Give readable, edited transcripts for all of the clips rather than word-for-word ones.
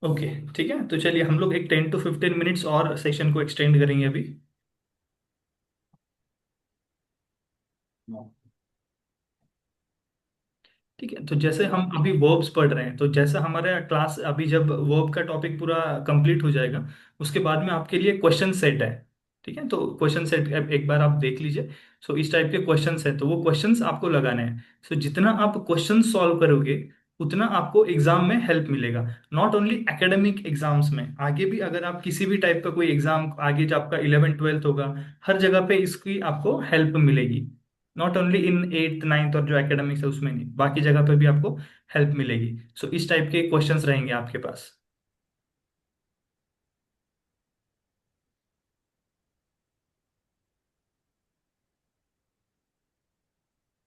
Okay, ठीक है, तो चलिए हम लोग एक 10 to 15 मिनट्स और सेशन को एक्सटेंड करेंगे अभी। ठीक है, तो जैसे हम अभी वर्ब्स पढ़ रहे हैं, तो जैसा हमारा क्लास अभी जब वर्ब का टॉपिक पूरा कंप्लीट हो जाएगा, उसके बाद में आपके लिए क्वेश्चन सेट है। ठीक है, तो क्वेश्चन सेट एक बार आप देख लीजिए। सो इस टाइप के क्वेश्चंस है, तो वो क्वेश्चंस आपको लगाने हैं। सो जितना आप क्वेश्चन सॉल्व करोगे, उतना आपको एग्जाम में हेल्प मिलेगा। नॉट ओनली एकेडमिक एग्जाम्स में, आगे भी अगर आप किसी भी टाइप का कोई एग्जाम आगे जब आपका 11th 12th होगा, हर जगह पे इसकी आपको हेल्प मिलेगी। Not only in 8th 9th और जो एकेडमिक्स है उसमें नहीं, बाकी जगह पे भी आपको हेल्प मिलेगी। सो इस टाइप के क्वेश्चंस रहेंगे आपके पास।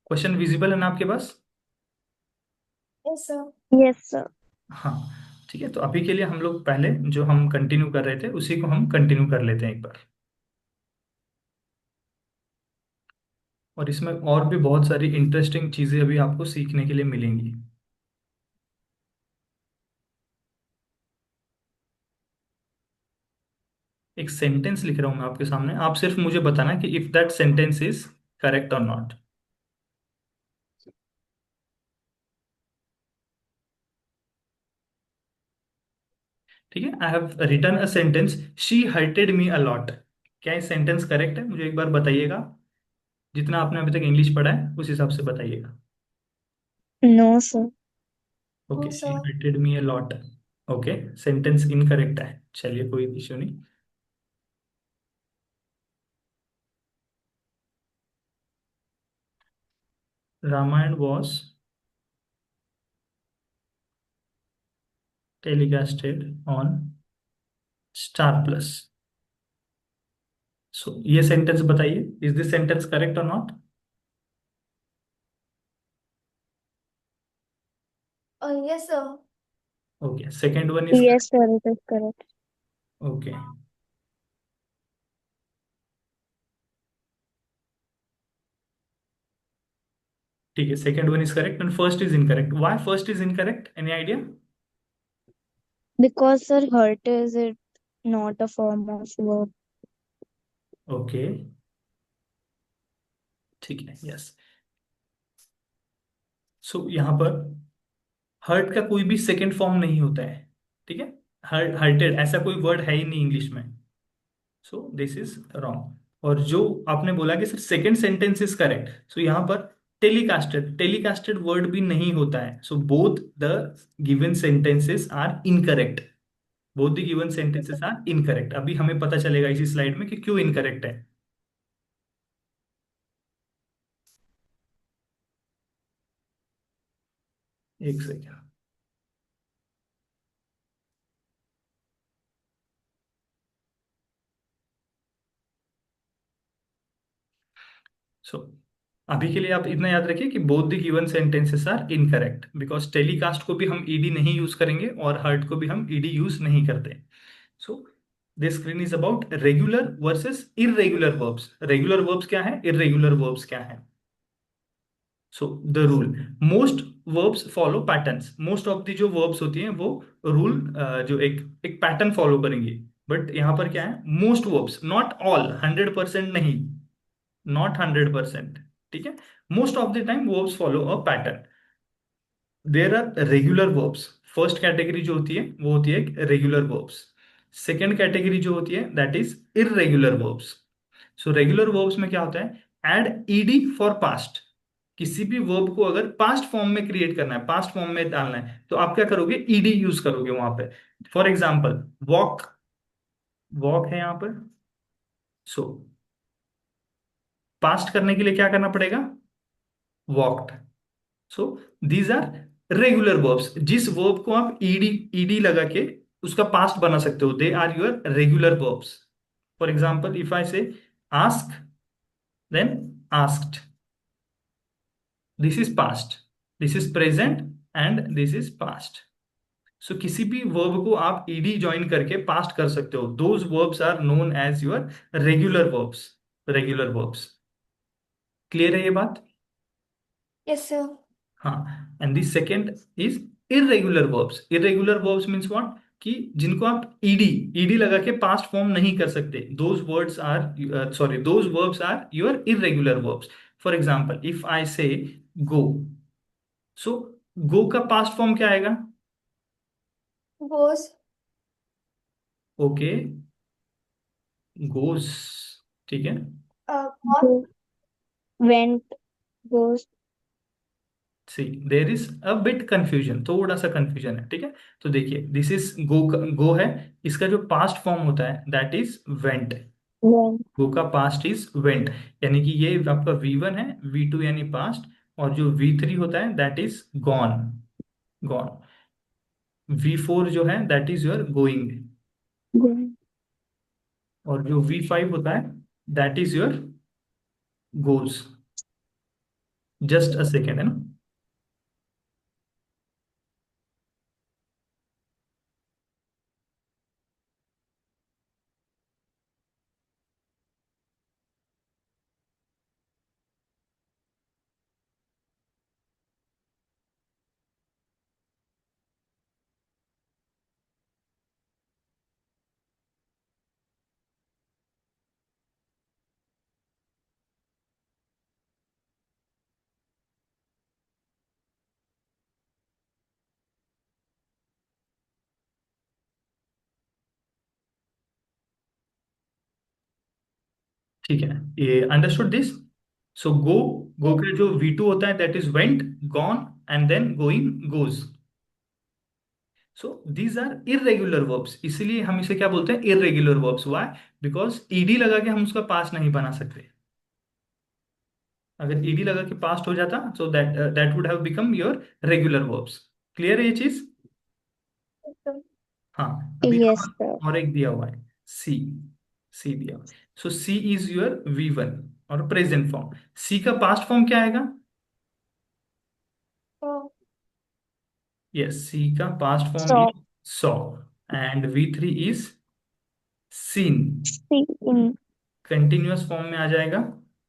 क्वेश्चन विजिबल है ना आपके पास? Yes sir. Yes sir. हाँ, ठीक है, तो अभी के लिए हम लोग पहले जो हम कंटिन्यू कर रहे थे उसी को हम कंटिन्यू कर लेते हैं एक बार। और इसमें और भी बहुत सारी इंटरेस्टिंग चीजें अभी आपको सीखने के लिए मिलेंगी। एक सेंटेंस लिख रहा हूं मैं आपके सामने, आप सिर्फ मुझे बताना कि if that sentence is correct और नॉट। ठीक है, I have written a sentence, she hurted me a lot. क्या ये सेंटेंस करेक्ट है? मुझे एक बार बताइएगा, जितना आपने अभी तक इंग्लिश पढ़ा है उस हिसाब से बताइएगा। No sir. Okay, no she sir. Hurted me a lot. Okay, sentence incorrect है, चलिए कोई इश्यू नहीं। Ramayan was telecasted on Star Plus. So ये सेंटेंस बताइए, इज दिस सेंटेंस करेक्ट और not? Yes sir. Okay, second one is yes sir, it is correct. Okay, ठीक है, second one is correct and first is incorrect. Why first is incorrect, any idea? Because sir, hurt is it not a form of verb? Okay, ठीक है, yes. सो यहाँ पर hurt का कोई भी second form नहीं होता है। ठीक है, हर्टेड ऐसा कोई वर्ड है ही नहीं इंग्लिश में। So this is wrong. और जो आपने बोला कि sir second sentence is correct, so यहाँ पर टेलीकास्टेड, टेलीकास्टेड वर्ड भी नहीं होता है। So both the given sentences are incorrect. Both the given sentences are incorrect. अभी हमें पता चलेगा इसी स्लाइड में कि क्यों इनकरेक्ट है। एक सेकेंड। सो अभी के लिए आप इतना याद रखिए कि both the given sentences are incorrect, because telecast को भी हम ईडी नहीं यूज करेंगे और हर्ट को भी हम ईडी यूज नहीं करते। So this screen is about regular versus irregular verbs. Regular verbs क्या है, इरेगुलर वर्ब्स क्या है? So the rule, most verbs follow patterns. Most of the जो वर्ब्स होती हैं वो रूल, जो एक एक पैटर्न फॉलो करेंगी। बट यहां पर क्या है, मोस्ट वर्ब्स, नॉट ऑल, 100% नहीं, नॉट 100%। ठीक है, most of the time verbs follow a pattern. There are regular verbs. First category जो होती है वो होती है रेगुलर वर्ब्स। सेकेंड कैटेगरी जो होती है that is irregular verbs. So regular verbs में क्या होता है, एड ईडी फॉर पास्ट। किसी भी वर्ब को अगर पास्ट फॉर्म में क्रिएट करना है, पास्ट फॉर्म में डालना है, तो आप क्या करोगे, ईडी यूज करोगे वहां पे। फॉर एग्जाम्पल वॉक, वॉक है यहां पर। सो पास्ट करने के लिए क्या करना पड़ेगा, walked. So these are regular verbs. जिस वर्ब को आप ईडी ईडी लगा के उसका पास्ट बना सकते हो, they are your regular verbs. For example if I say ask, then asked, this is past, this is present and this is past. So किसी भी वर्ब को आप ईडी ज्वाइन करके पास्ट कर सकते हो। Those verbs are known as your regular verbs. Regular verbs, clear है ये बात? Yes sir. हाँ, and the second is irregular verbs. Irregular verbs means what? कि जिनको आप ईडी ईडी लगा के पास्ट फॉर्म नहीं कर सकते, those words are sorry those verbs are your irregular verbs. For example if I say go, सो गो का पास्ट फॉर्म क्या आएगा? goes, ओके, गोस, ठीक है। gone, Go. Went. Goes. See there is a bit confusion, थोड़ा सा कंफ्यूजन है, ठीक है। तो देखिए दिस इज गो, गो है, इसका जो पास्ट फॉर्म होता है दैट इज वेंट। Went. गो का पास्ट इज वेंट, यानी कि ये आपका V1 है, V2 यानी पास्ट, और जो V3 होता है that is gone, gone. V4 जो है that is your going, Going. और जो V5 होता है that is your goes. Just a second, है ना। ठीक है, ये understood this. So go, go yes, का जो V2 होता है that is went, gone and then going, goes. So these are irregular verbs, इसीलिए हम इसे क्या बोलते हैं, irregular verbs. Why? Because ED लगा के हम उसका पास्ट नहीं बना सकते। अगर ईडी लगा के पास्ट हो जाता so that that would have become your regular verbs. Clear है ये चीज? sir. हाँ, अभी Yes, यहाँ sir. और एक दिया हुआ है, सी, सी दिया हुआ है। सो सी इज योर V1 और प्रेजेंट फॉर्म। सी का पास्ट फॉर्म क्या आएगा? So, यस, सी का past form Saw. Is saw, and V3 is seen. See. In. Continuous form में आ जाएगा,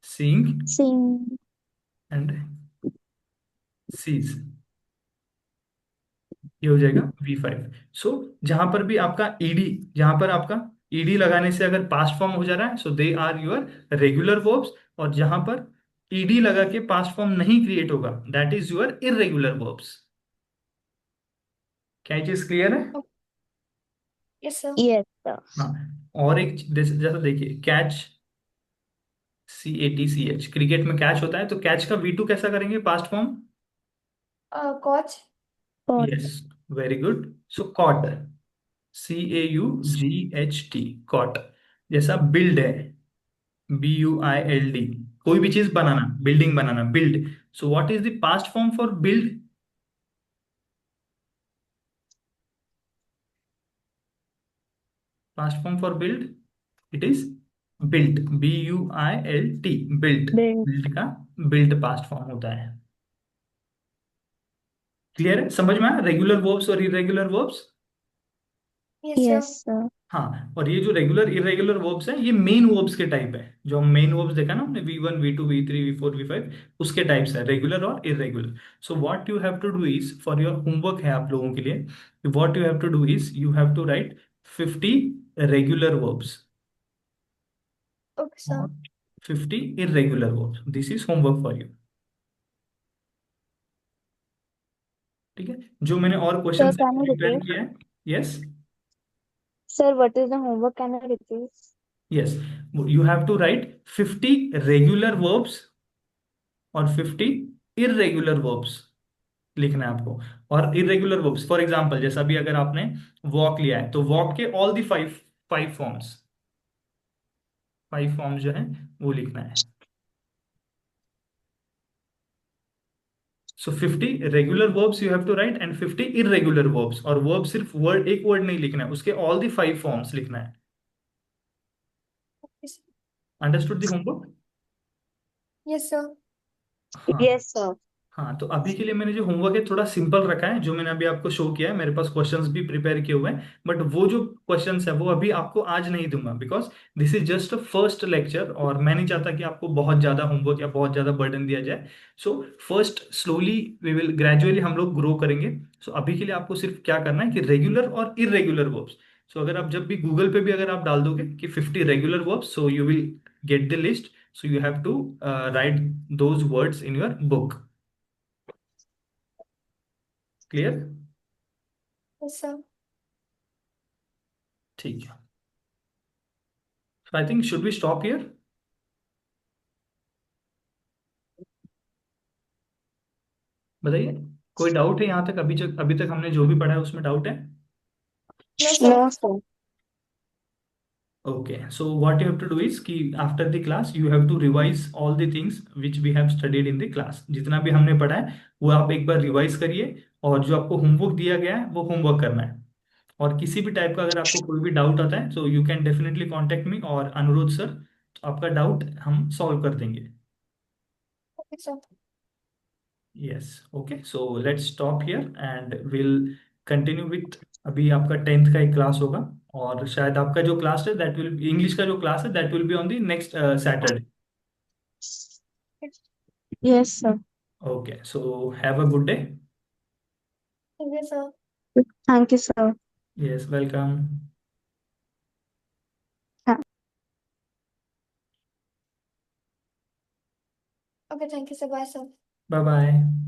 सीइंग Sing. एंड सीज, ये हो जाएगा V5। सो जहां पर भी आपका ईडी, जहां पर आपका ईडी लगाने से अगर पास्ट फॉर्म हो जा रहा है so they are your regular verbs, और जहां पर ईडी लगा के पास्ट फॉर्म नहीं क्रिएट होगा that is your irregular verbs. क्या ये चीज क्लियर है? yes, sir. Yes, sir. हाँ, और एक जैसा देखिए, कैच, CATCH, क्रिकेट में कैच होता है, तो कैच का V2 कैसा करेंगे past form? Coach, Caught. Yes, very good. So caught, CAUGHT, caught. जैसा बिल्ड है, BUILD, कोई भी चीज बनाना, बिल्डिंग बनाना, build. So what is the past form for build? Past form for build, it is built, BUILT, built. Built. Build का build past form होता है। क्लियर है, समझ में आया रेगुलर वर्ब्स और irregular verbs? yes, sir. Yes, sir. हाँ, और ये जो रेगुलर इरेगुलर वर्ब्स हैं ये मेन वर्ब्स के टाइप है, जो हम मेन वर्ब्स देखा ना हमने, V1 V2 V3 V4 V5, उसके टाइप्स है, रेगुलर और irregular. So what you have to do is, for your homework है आप लोगों के लिए, what you have to do is you have to write 50 regular verbs Okay, sir. और 50 irregular verbs। This is homework for you, ठीक है। जो मैंने और question Sir, can you prepare repeat? किया है, yes, Sir, what is the homework? Can you repeat? Yes, you have to write 50 regular verbs और 50 irregular verbs लिखना है आपको। और इरेगुलर वर्ब्स फॉर एग्जांपल, जैसा भी अगर आपने वॉक लिया है तो वॉक के all the five, five forms, five forms जो है वो लिखना है। So 50 regular verbs you have to write and 50 irregular verbs, और वर्ब सिर्फ वर्ड, एक वर्ड नहीं लिखना है, उसके ऑल दी फाइव फॉर्म्स लिखना है। Yes, understood the homework? yes, sir. हाँ, Yes, sir. हाँ, तो अभी के लिए मैंने जो होमवर्क है थोड़ा सिंपल रखा है, जो मैंने अभी आपको शो किया है। मेरे पास क्वेश्चंस भी प्रिपेयर किए हुए हैं, बट वो जो क्वेश्चंस है वो अभी आपको आज नहीं दूंगा, because this is just a first lecture, और मैं नहीं चाहता कि आपको बहुत ज्यादा होमवर्क या बहुत ज्यादा बर्डन दिया जाए। So first slowly we will gradually हम लोग ग्रो करेंगे। सो अभी के लिए आपको सिर्फ क्या करना है कि रेगुलर और इरेगुलर वर्ब्स। सो अगर आप जब भी गूगल पे भी अगर आप डाल दोगे कि 50 regular verbs, so you will get the list. So you have to write those words in your book. Clear? Yes, sir. ठीक है। So I think should we stop here? बताइए, कोई डाउट है यहाँ तक? अभी तक हमने जो भी पढ़ा है उसमें डाउट है? No, sir. No, sir. Okay, so what you have to do is कि after the class you have to revise all the things which we have studied in the class. जितना भी हमने पढ़ा है वो आप एक बार रिवाइज करिए, और जो आपको होमवर्क दिया गया है वो होमवर्क करना है। और किसी भी टाइप का अगर आपको कोई भी डाउट आता है तो you can definitely contact me और अनुरोध सर, तो आपका डाउट हम सॉल्व कर देंगे। Okay, sir. Yes, okay, so let's stop here and will continue with, अभी आपका 10th का एक क्लास होगा, और शायद आपका जो क्लास है दैट विल, इंग्लिश का जो क्लास है that will be on the next Saturday. Yes, sir. Okay, so have a good day. Thank you, sir. Thank you, sir. Yes, welcome. Okay, thank you, sir. Bye, sir. Bye bye.